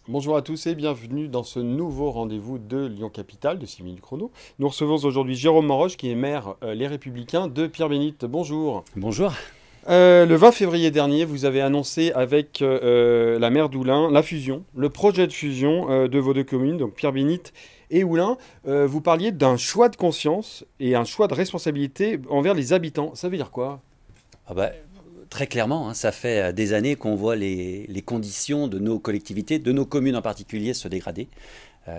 Bonjour à tous et bienvenue dans ce nouveau rendez-vous de Lyon Capitale de 6 minutes chrono. Nous recevons aujourd'hui Jérôme Manroche qui est maire Les Républicains de Pierre-Bénite. Bonjour. Bonjour. Le 20 février dernier, vous avez annoncé avec la maire d'Oulin la fusion, le projet de fusion de vos deux communes, donc Pierre-Bénite et Oulin. Vous parliez d'un choix de conscience et un choix de responsabilité envers les habitants. Ça veut dire quoi? Ah bah, très clairement, hein, ça fait des années qu'on voit les conditions de nos collectivités, de nos communes en particulier, se dégrader.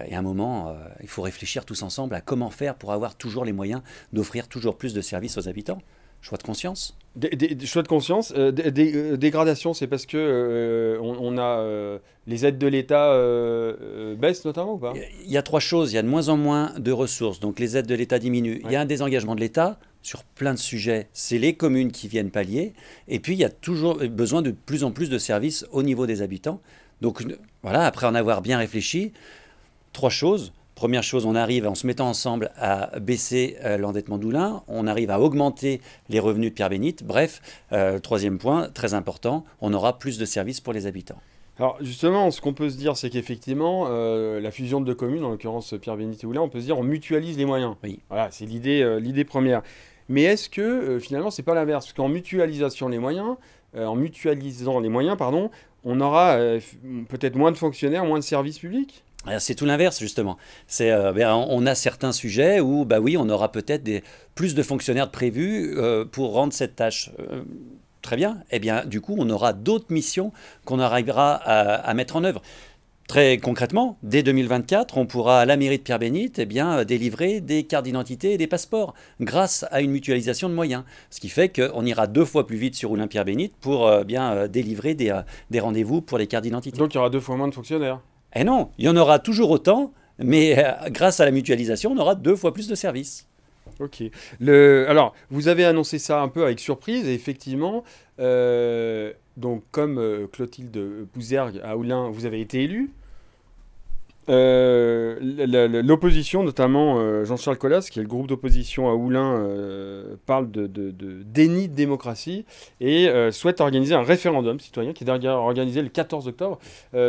Et à un moment, il faut réfléchir tous ensemble à comment faire pour avoir toujours les moyens d'offrir toujours plus de services aux habitants. Choix de conscience. Des choix de conscience, dégradation, c'est parce que on a les aides de l'État baissent notamment ou pas? Il y a trois choses. Il y a de moins en moins de ressources, donc les aides de l'État diminuent. Il y a Ouais. un désengagement de l'État sur plein de sujets. C'est les communes qui viennent pallier. Et puis, il y a toujours besoin de plus en plus de services au niveau des habitants. Donc voilà, après en avoir bien réfléchi, trois choses. Première chose, on arrive en se mettant ensemble à baisser l'endettement d'Oulin, on arrive à augmenter les revenus de Pierre-Bénite. Bref, troisième point, très important, on aura plus de services pour les habitants. Alors justement, ce qu'on peut se dire, c'est qu'effectivement, la fusion de deux communes, en l'occurrence Pierre-Bénite et Oulin, on peut se dire on mutualise les moyens. Oui. Voilà, c'est l'idée première. Mais est-ce que finalement, c'est pas l'inverse? Parce qu'en mutualisation les moyens, en mutualisant les moyens, pardon, on aura peut-être moins de fonctionnaires, moins de services publics? C'est tout l'inverse justement. On a certains sujets où, bah oui, on aura peut-être plus de fonctionnaires prévus pour rendre cette tâche. Très bien. Eh bien, du coup, on aura d'autres missions qu'on arrivera à mettre en œuvre. Très concrètement, dès 2024, on pourra à la mairie de Pierre-Bénite délivrer des cartes d'identité et des passeports grâce à une mutualisation de moyens. Ce qui fait qu'on ira 2 fois plus vite sur Oulin-Pierre-Bénite pour délivrer des rendez-vous pour les cartes d'identité. Donc il y aura deux fois moins de fonctionnaires. Eh non, il y en aura toujours autant, mais grâce à la mutualisation, on aura 2 fois plus de services. Ok. Alors, vous avez annoncé ça un peu avec surprise, et effectivement, donc comme Clotilde Bouzergue à Oulin, vous avez été élu. L'opposition, notamment Jean-Charles Collas, qui est le groupe d'opposition à Oulin, parle de déni de démocratie et souhaite organiser un référendum citoyen qui est d'ailleurs organisé le 14 octobre.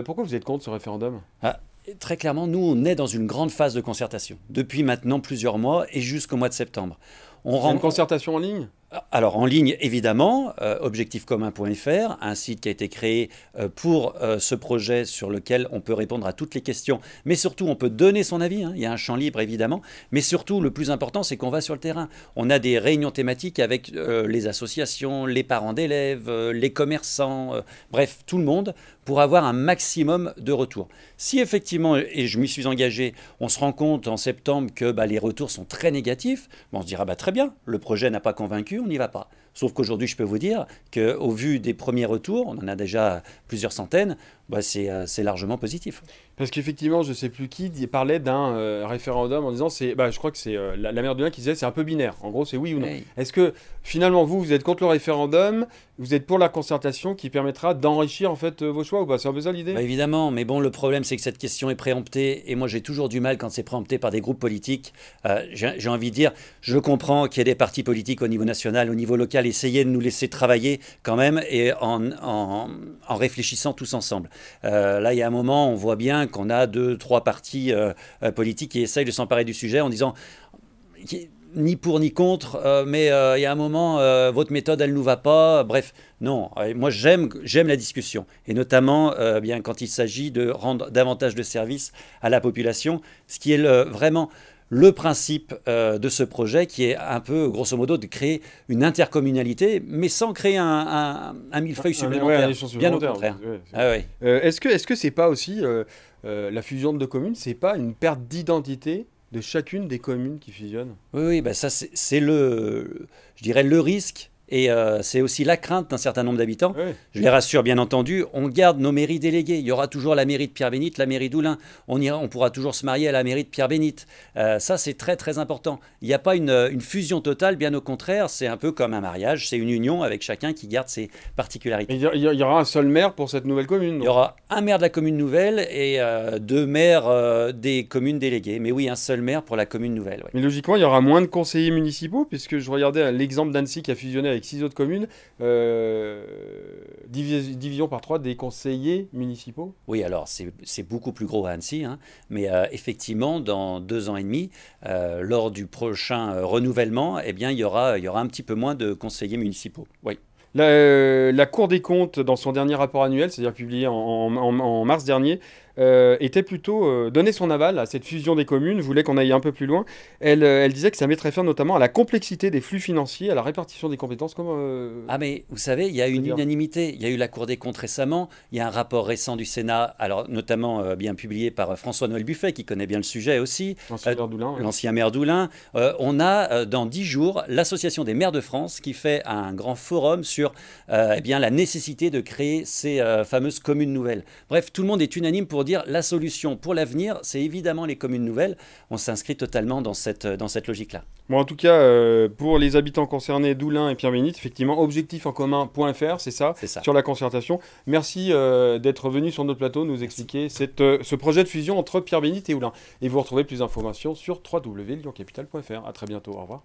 Pourquoi vous êtes contre ce référendum? Ah, très clairement, nous, on est dans une grande phase de concertation, depuis maintenant plusieurs mois et jusqu'au mois de septembre. On Il y a une rend, concertation en ligne? Alors en ligne évidemment, objectifcommun.fr, un site qui a été créé pour ce projet sur lequel on peut répondre à toutes les questions, mais surtout on peut donner son avis, hein. Il y a un champ libre évidemment, mais surtout le plus important c'est qu'on va sur le terrain. On a des réunions thématiques avec les associations, les parents d'élèves, les commerçants, bref tout le monde pour avoir un maximum de retours. Si effectivement, et je m'y suis engagé, on se rend compte en septembre que les retours sont très négatifs, on se dira très bien, le projet n'a pas convaincu, on n'y va pas. Sauf qu'aujourd'hui, je peux vous dire qu'au vu des premiers retours, on en a déjà plusieurs centaines, c'est largement positif. Parce qu'effectivement, je sais plus qui parlait d'un référendum en disant je crois que c'est la maire de Lyon qui disait c'est un peu binaire. En gros, c'est oui ou non. Oui. Est-ce que finalement vous êtes contre le référendum, vous êtes pour la concertation qui permettra d'enrichir en fait vos choix ou pas? C'est un peu ça l'idée? Évidemment, mais bon, le problème c'est que cette question est préemptée et moi j'ai toujours du mal quand c'est préempté par des groupes politiques. J'ai envie de dire, je comprends qu'il y ait des partis politiques au niveau national, au niveau local, essayez de nous laisser travailler quand même et en réfléchissant tous ensemble. Là, il y a un moment, on voit bien qu'on a 2, 3 partis politiques qui essayent de s'emparer du sujet en disant ni pour ni contre, mais il y a un moment, votre méthode, elle ne nous va pas. Bref, non, moi j'aime la discussion, et notamment bien quand il s'agit de rendre davantage de services à la population, ce qui est vraiment le principe de ce projet, qui est un peu, grosso modo, de créer une intercommunalité, mais sans créer un millefeuille Ouais, un supplémentaire. échange Bien au supplémentaire. contraire. Ouais, Ah ouais. est-ce que c'est pas aussi la fusion de deux communes, c'est pas une perte d'identité de chacune des communes qui fusionnent? Oui, oui, ça c'est je dirais le risque. Et c'est aussi la crainte d'un certain nombre d'habitants. Ouais. Je les rassure, bien entendu, on garde nos mairies déléguées. Il y aura toujours la mairie de Pierre-Bénite, la mairie d'Oulin. On pourra toujours se marier à la mairie de Pierre-Bénite. Ça, c'est très, très important. Il n'y a pas une fusion totale, bien au contraire. C'est un peu comme un mariage. C'est une union avec chacun qui garde ses Mais particularités. il y aura un seul maire pour cette nouvelle commune, Il y donc. aura un maire de la commune nouvelle et 2 maires des communes déléguées. Mais oui, un seul maire pour la commune nouvelle. Ouais. Mais logiquement, il y aura moins de conseillers municipaux, puisque je regardais l'exemple d'Annecy qui a fusionné avec avec 6 autres communes, division par 3 des conseillers municipaux. Oui, alors c'est beaucoup plus gros à Annecy, hein, mais effectivement, dans 2 ans et demi, lors du prochain renouvellement, eh bien, il y aura un petit peu moins de conseillers municipaux. Oui. La Cour des comptes, dans son dernier rapport annuel, c'est-à-dire publié en mars dernier, était plutôt donnait son aval à cette fusion des communes, voulait qu'on aille un peu plus loin. Elle disait que ça mettrait fin notamment à la complexité des flux financiers, à la répartition des compétences. Ah mais vous savez, il y a une unanimité. Il y a eu la Cour des comptes récemment, il y a un rapport récent du Sénat, alors notamment bien publié par François-Noël Buffet, qui connaît bien le sujet aussi, l'ancien maire d'Oulin. On a dans 10 jours l'Association des maires de France qui fait un grand forum sur eh bien, la nécessité de créer ces fameuses communes nouvelles. Bref, tout le monde est unanime pour dire la solution pour l'avenir, c'est évidemment les communes nouvelles. On s'inscrit totalement dans cette logique-là. Bon, en tout cas, pour les habitants concernés d'Oulin et Pierre-Bénite, effectivement, objectifencommun.fr, c'est ça, sur la concertation. Merci d'être venu sur notre plateau nous expliquer ce projet de fusion entre Pierre-Bénite et Oulin. Et vous retrouvez plus d'informations sur www.lyoncapital.fr. À très bientôt, au revoir.